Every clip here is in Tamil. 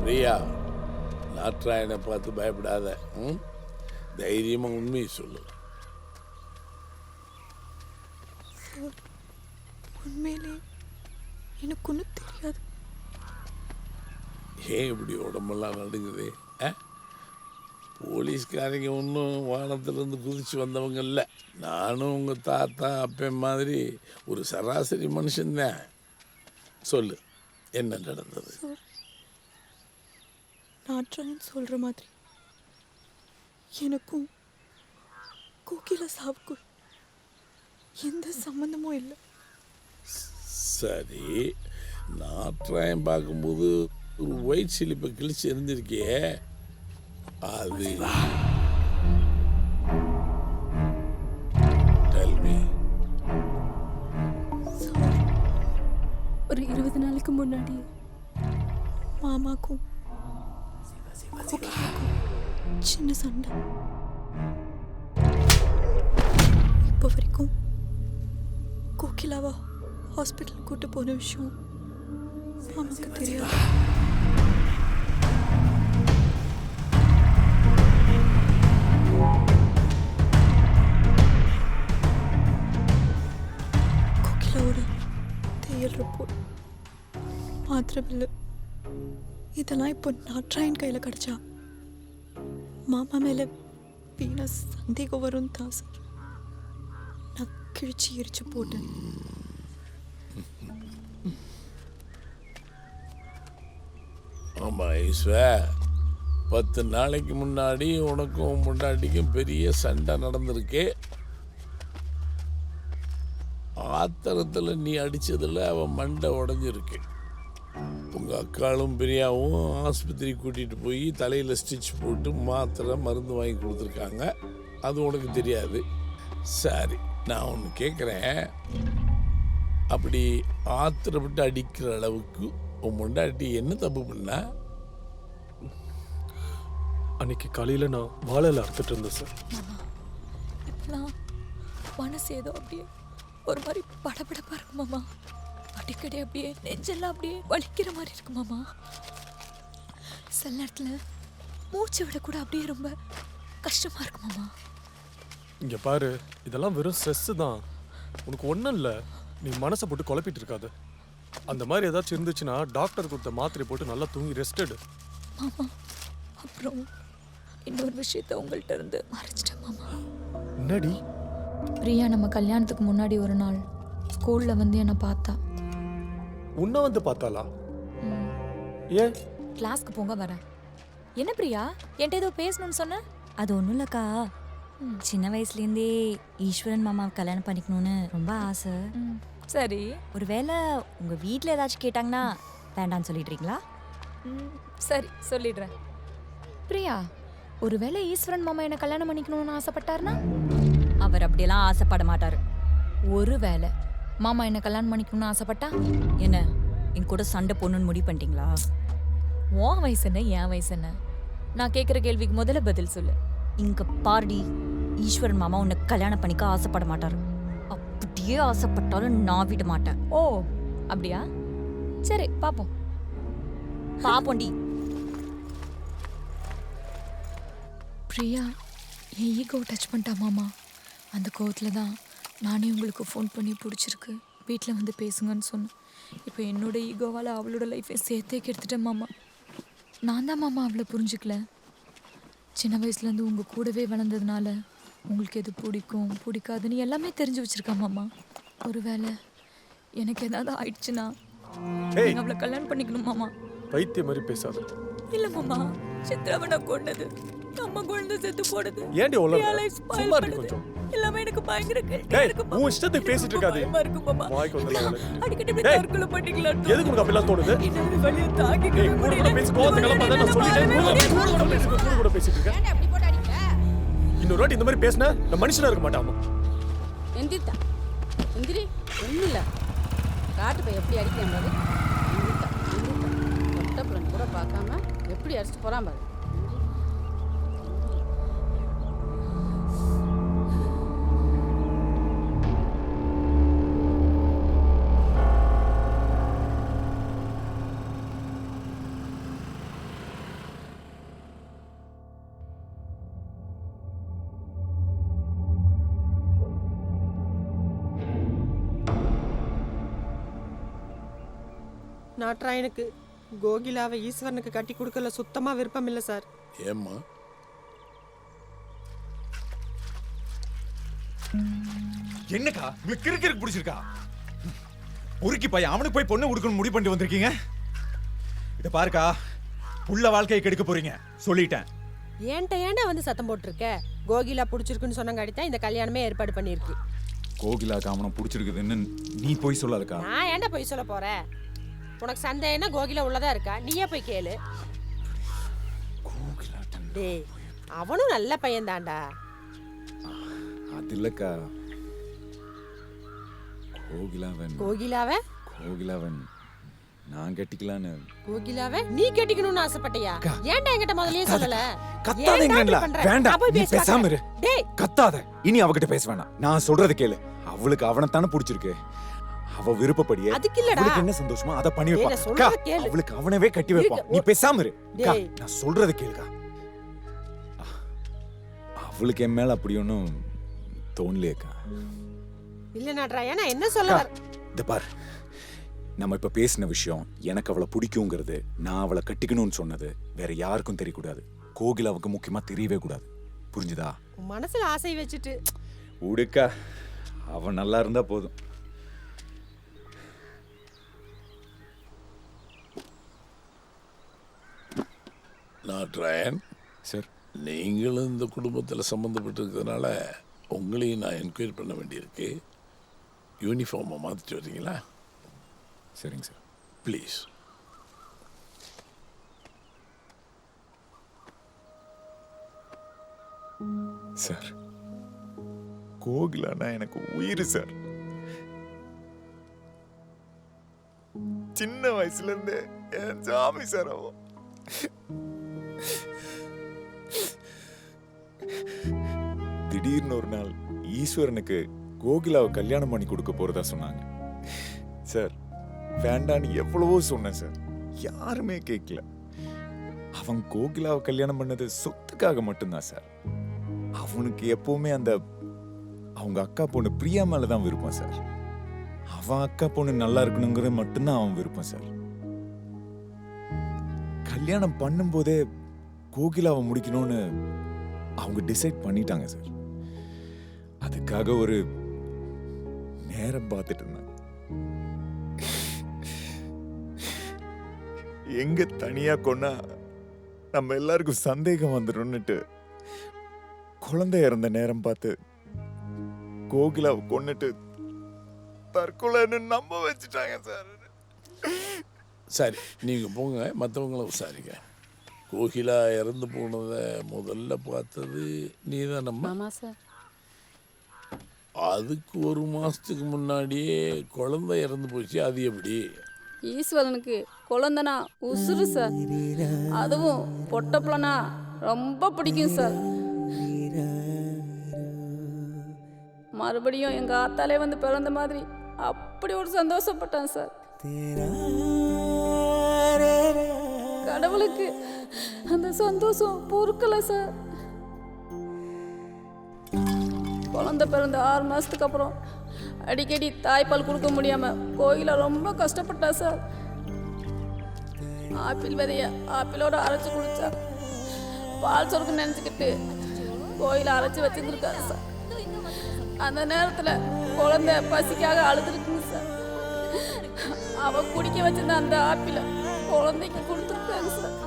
பிரியா, நாட்ராயனை பார்த்து பயப்படாத. தைரியமா உண்மையை சொல்லு. உண்மையிலே எனக்கு ஒன்றும் தெரியாது. ஏன் இப்படி உடம்பெல்லாம் நடுங்குது? போலீஸ்காரங்க ஒன்றும் வானத்திலேருந்து குதிச்சு வந்தவங்க இல்லை. நானும் உங்கள் தாத்தா அப்பன் மாதிரி ஒரு சராசரி மனுஷன்தான். சொல்லு, என்ன நடந்தது? நாட்ராயன் சொல்கிற மாதிரி எனக்கும் கோகிலா சாவுக்கும் எந்த சம்மந்தமும் இல்லை. சரி, நாட்ராயன் பார்க்கும்போது ஒரு ஒயிட் சிலிப்பை கிழிச்சு இருந்திருக்கியே, அது ஒரு 20 நாளுக்கு முன்னாடி மாமாக்கும் சின்ன சண்டை. இப்போ வரைக்கும் கோகிலாவா ஹாஸ்பிட்டல் கூட்டு போன விஷயம் மாமாக்கு தெரியாது. கோகிலாவோட தையல் ரிப்போர்ட், மாத்திரை பில்லு இதெல்லாம் இப்போ நாட்ராயன் கையில் கிடச்சா மாமா மேலே வீணா சந்தேகம் வரும் தான் சார் நான் கிழிச்சு எரிச்சு போட்டேன். ஆமாம் ஈஸ்வர், 10 நாளைக்கு முன்னாடி உனக்கும் முன்னாடிக்கும் பெரிய சண்டை நடந்திருக்கே. ஆத்திரத்தில் நீ அடித்ததில் அவன் மண்டை உடஞ்சிருக்கு. உங்கள் அக்காளும் பிரியாவும் ஆஸ்பத்திரி கூட்டிகிட்டு போய் தலையில் ஸ்டிச் போட்டு மாத்திரை மருந்து வாங்கி கொடுத்துருக்காங்க. அது உனக்கு தெரியாது. சரி, நான் ஒன்று கேட்குறேன். அப்படி ஆத்திரப்பட்டு அடிக்கிற அளவுக்கு உன் முண்டாட்டி என்ன தப்பு பண்ணா? அன்னைக்கு காலையில் நான் வாழையில் அறுத்துட்டு இருந்தேன் சார். இப்பெல்லாம் மனசு ஏதோ அப்படியே ஒரு மாதிரி படபடப்பாக இருக்கு மாமா. அடிக்கடி அப்படியே நெஞ்செல்லாம் அப்படியே வலிக்கிற மாதிரி இருக்கு மாமா. சில நேரத்தில் மூச்சு விட கூட அப்படியே ரொம்ப கஷ்டமாக இருக்கு மாமா. இங்கே பாரு, இதெல்லாம் வெறும் ஸ்ட்ரெஸ்ஸு தான். உனக்கு ஒன்றும் இல்லை, நீ மனசை போட்டு குழப்பிட்டு இருக்காது. அந்த மாதிரி ஏதாச்சும் இருந்துச்சுன்னா டாக்டர் கொடுத்த மாத்திரை போட்டு நல்லா தூங்கி ரெஸ்ட் எடு. மாமா, அப்புறம் இன்னொரு விஷயத்த உங்கள்கிட்ட இருந்து மறைச்சிட்டேன் மாமா. என்னடி? பிரியா நம்ம கல்யாணத்துக்கு முன்னாடி ஒரு நாள் ஸ்கூலில் வந்து என்னை பார்த்தா. உன்னை வந்து பார்த்தாளா? ஏன்? கிளாஸ்க்கு போங்க வரேன். என்ன பிரியா, என்கிட்ட ஏதோ பேசணும்னு சொன்ன? அது ஒன்றும் இல்லைக்கா, சின்ன வயசுலேருந்தே ஈஸ்வரன் மாமாவை கல்யாணம் பண்ணிக்கணும்னு ரொம்ப ஆசை. சரி, ஒருவேளை உங்கள் வீட்டில் ஏதாச்சும் கேட்டாங்கன்னா வேண்டான்னு சொல்லிடுறீங்களா? சரி சொல்லிடுறேன். பிரியா, ஒருவேளை ஈஸ்வரன் மாமா என்னை கல்யாணம் பண்ணிக்கணும்னு ஆசைப்பட்டாருன்னா? அவர் அப்படியெல்லாம் ஆசைப்பட மாட்டார். ஒருவேளை மாமா என்னை கல்யாணம் பண்ணிக்கணும்னு ஆசைப்பட்டா? என்ன என் கூட சண்டை போடணுன்னு முடிவு பண்ணிட்டீங்களா? உன் வயசு என்ன, என் வயசு என்ன? நான் கேட்குற கேள்விக்கு முதல்ல பதில் சொல்லு. இங்கே பாடி, ஈஸ்வரன் மாமா உன்னை கல்யாணம் பண்ணிக்க ஆசைப்பட மாட்டார். அப்படியே ஆசைப்பட்டாலும் நான் விட மாட்டேன். ஓ அப்படியா? சரி பாப்போம். பாப்போண்டி. பிரியா என் ஈகோ டச் பண்ணிட்டா மாமா. அந்த கோவத்தில் தான் நானே உங்களுக்கு ஃபோன் பண்ணி பிடிச்சிருக்கு, வீட்டில் வந்து பேசுங்கன்னு சொன்னேன். இப்போ என்னோட ஈகோவால் அவளோட லைஃபை சேர்த்தே கெடுத்துட்டேன் மாமா. நான் தான் மாமா அவளை புரிஞ்சுக்கல. சின்ன வயசுலேருந்து உங்கள் கூடவே வளர்ந்ததுனால உங்களுக்கு எது பிடிக்கும் பிடிக்காதுன்னு எல்லாமே தெரிஞ்சு வச்சுருக்கா மாமா. ஒருவேளை எனக்கு ஏதாவது ஆயிடுச்சுன்னா அவளை கல்யாணம் பண்ணிக்கணும் மாமா. பைத்திய மாதிரி பேசாத. இல்லை மாமா, சித்ராவனை கொண்டது, அம்மா குழந்தை செத்து போடுது, ஏன்டி சும்மா இருக்கு கொஞ்சம். எல்லாமே எனக்கு பயங்கர உன் இஷ்டத்துக்கு பேசிட்டு இருக்காது. வாய்க்கு வந்தலாம். அடிக்கடி தற்கொலை பண்ணிக்கலாம். எதுக்கு உனக்கு அப்படிலாம் தோணுது? இன்னொரு வழியை தாங்கிக்க முடியல. பேசி கோவத்துக்கு எல்லாம் நான் சொல்லிட்டேன். கூட பேசிட்டு இருக்கேன். இன்னொரு வாட்டி இந்த மாதிரி பேசினா நான் மனுஷனா இருக்க மாட்டாமா. எந்திரித்தா எந்திரி, ஒன்றும் இல்லை. காட்டு போய் எப்படி அடிக்கிறேன் பாரு. எந்திரித்தா எந்திரித்தா, தொட்ட பிள்ளை கூட பார்க்காம எப்படி அடிச்சுட்டு போகிறான் பாரு. நாட்ராயனுக்கு கோகிலாவை ஈஸ்வரனுக்கு கட்டி கொடுக்கல சுத்தமா விருப்பம் இல்லை சார். ஏம்மா? என்னக்கா உங்களுக்கு கிறுக்கு பிடிச்சிருக்கா? உருக்கி பையன் அவனுக்கு போய் பொண்ணு கொடுக்கணும் முடிவு பண்ணிட்டு வந்திருக்கீங்க. இத பாருக்கா, புள்ள வாழ்க்கையை கெடுக்க போறீங்க சொல்லிட்டேன். ஏன்டா வந்து சத்தம் போட்டிருக்க? கோகிலா பிடிச்சிருக்குன்னு சொன்னங்காடி தான் இந்த கல்யாணமே ஏற்பாடு பண்ணியிருக்கு. கோகிலாக்கு அவனை பிடிச்சிருக்குதுன்னு நீ போய் சொல்லாதக்கா. நான் ஏன்டா போய் சொல்ல போறேன்? உனக்கு சந்தேகம்னா கோகிலா உள்ளதா இருக்கா, நீயே போய் கேளு. டேய், அவனும் நல்ல பையன் தான்டா. அது இல்லக்கா, கோகிலாவன் நான் கட்டிக்கலான்னு. கோகிலாவை நீ கட்டிக்கணும்னு ஆசைப்பட்டியா? ஏன்டா என்கிட்ட முதல்லயே சொல்லல? கத்தாதீங்கல. வேண்டாம், நீ பேசாம இரு. டேய் கத்தாத. இனி அவகிட்ட பேச வேணாம். நான் சொல்றது கேளு. அவளுக்கு அவனை தானே பிடிச்சிருக்கு. அவ விருப்பப்படியே அதுக்கு இல்லடா. அவளுக்கு என்ன சந்தோஷமா அத பண்ணி வைப்பா. நான் சொல்றத கேளு. அவளுக்கு அவனவே கட்டி வைப்பான். நீ பேசாம இரு. நான் சொல்றது கேளுக்கா. அவளுக்கு என் மேல அப்படி ஒன்றும் தோணலையேக்கா. இல்ல நாட்ராயா, நான் என்ன சொல்ல வர? இந்த பார், நம்ம இப்ப பேசின விஷயம் எனக்கு அவளை பிடிக்குங்கிறது, நான் அவளை கட்டிக்கணும்னு சொன்னது வேற யாருக்கும் தெரியக்கூடாது. கோகிலாவுக்கு முக்கியமா தெரியவே கூடாது. புரிஞ்சுதா? மனசுல ஆசை வச்சுட்டு உடுக்கா, அவன் நல்லா இருந்தா போதும். நாட்ராயன் சார், நீங்களும் இந்த குடும்பத்தில் சம்மந்தப்பட்டு இருக்கிறதுனால உங்களையும் நான் என்கொயரி பண்ண வேண்டியிருக்கு. யூனிஃபார்மை மாற்றிட்டு வரீங்களா? சரிங்க சார். ப்ளீஸ். சார், கோகிலானா எனக்கு உயிர் சார். சின்ன வயசுல இருந்து என் சாமி சார். அவன் திடீர்னு ஒரு நாள் ஈஸ்வரனுக்கு கோகிலாவை கல்யாணம் பண்ணி கொடுக்க போறதா சொன்னாங்க சார். வேண்டான்னு எவ்வளவோ சொன்னேன் சார், யாருமே கேட்கல. அவன் கோகிலாவை கல்யாணம் பண்ணது சொத்துக்காக மட்டும்தான் சார். அவனுக்கு எப்பவுமே அந்த அவங்க அக்கா பொண்ணு பிரியா மேலதான் விருப்பம் சார். அவன் அக்கா பொண்ணு நல்லா இருக்கணுங்கிறது மட்டும்தான் அவன் விருப்பம் சார். கல்யாணம் பண்ணும்போதே கோகிலாவை முடிக்கணும்னு அவங்க டிசைட் பண்ணிட்டாங்க சார். அதுக்காக ஒரு நேரம் பார்த்துட்டு இருந்தாங்க. எங்க தனியா கொண்டா நம்ம எல்லாருக்கும் சந்தேகம் வந்துடும்னுட்டு குழந்தை இறந்த நேரம் பார்த்து கோகிலாவை கொன்னுட்டு தற்கொலைன்னு நம்ப வச்சுட்டாங்க சார். சரி, நீங்கள் போங்க, மற்றவங்கள விசாரிங்க. கோகிலா இறந்து போனதை முதல்ல பார்த்தது நீ தானம்மா? ஆமாம் சார். அதுக்கு ஒரு மாதத்துக்கு முன்னாடியே குழந்தை இறந்து போச்சு. அது எப்படி? ஈஸ்வரனுக்கு குழந்தனா உசுறு சார். அதுவும் பொட்டப்பிளனா ரொம்ப பிடிக்கும் சார். மறுபடியும் எங்கள் ஆத்தாலே வந்து பிறந்த மாதிரி அப்படி ஒரு சந்தோஷப்பட்டான் சார். கடவுளுக்கு அந்த சந்தோஷம் பொறுக்கல சார். குழந்தை பிறந்த 6 மாதத்துக்கு அப்புறம் அடிக்கடி தாய்ப்பால் கொடுக்க முடியாமல் கோயில ரொம்ப கஷ்டப்பட்டா சார். ஆப்பிள் விதைய ஆப்பிளோட அரைச்சி குடிச்சா பால் சொருக்கு நினச்சிக்கிட்டு கோயில அரைச்சி வச்சுருந்துருக்காரு சார். அந்த நேரத்தில் குழந்தை பசிக்காக அழுதுருக்குங்க சார். அவ குடிக்க வச்சிருந்த அந்த ஆப்பிளை குழந்தைக்கு கொடுத்துருக்காங்க சார்.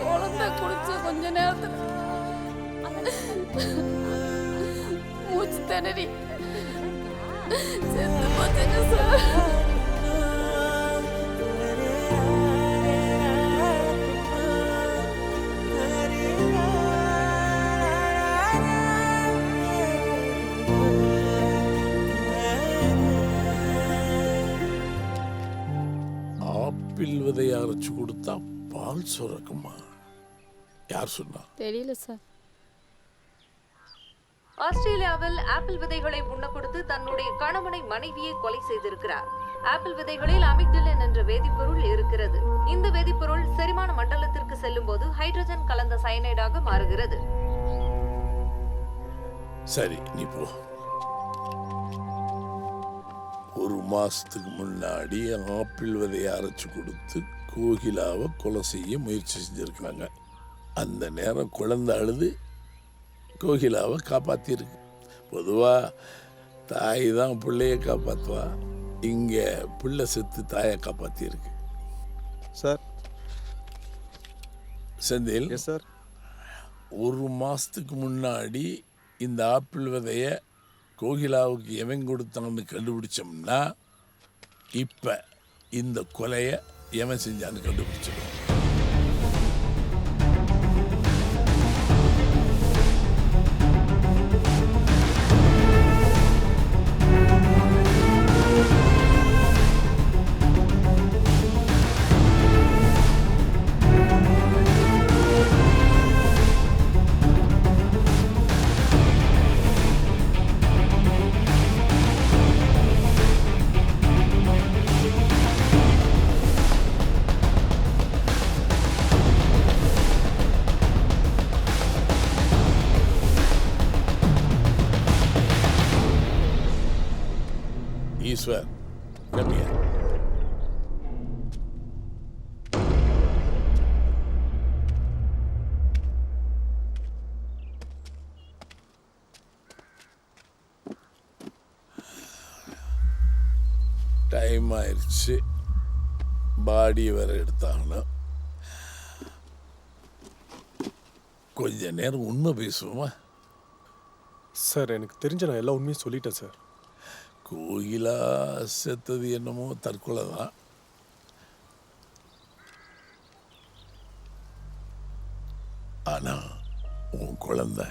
குழந்தை குடிச்ச கொஞ்ச நேரத்தில் மூச்சு திணறி செத்து போச்சுங்க சார். ஆப்பிள் விதையை அரைச்சு கொடுத்தா பால் சுரக்குமா? யார் சொன்னா? தெரியல சார். ஆஸ்திரேலியாவில் ஆப்பிள் விதைகளை உண்ண கொடுத்து தன்னுடைய கணவனை மனைவியை கொலை செய்திருக்கிறார். ஆப்பிள் விதைகளில் அமிக்டலின் என்ற வேதிப்பொருள் இருக்கிறது. இந்த வேதிப்பொருள் செரிமான மண்டலத்திற்கு செல்லும் போது ஹைட்ரஜன் கலந்த சயனைடாக மாறுகிறது. சரி, நீ போ. ஒரு மாசத்துக்கு முன்னாடி ஆப்பிள் விதையை அரைச்சு கொடுத்து கோகிலாவை கொலை செய்ய முயற்சி செஞ்சுருக்காங்க. அந்த நேரம் குழந்தை அழுது கோகிலாவை காப்பாற்றிருக்கு. பொதுவாக தாய் தான் பிள்ளைய காப்பாற்றுவா, இங்கே பிள்ளை செத்து தாயை காப்பாற்றிருக்கு. சார். Senthil, yes sir. ஒரு மாதத்துக்கு முன்னாடி இந்த ஆப்பிள் விதைய கோகிலாவுக்கு எவன் கொடுத்தான்னு கண்டுபிடிச்சோம்னா இப்போ இந்த கொலையை எவன் செஞ்சான்னு கண்டுபிடிச்சிடும். Eswar, come here. டைம் ஆயிடுச்சு, பாடி வேற எடுத்தாகணும். கொஞ்ச நேரம் உண்மை பேசுவோமா? சார், எனக்கு தெரிஞ்ச நான் எல்லா உண்மையும் சொல்லிட்டேன் சார். கோகிலா செத்தது என்னமோ தற்கொலை தான். ஆனா உன் குழந்தை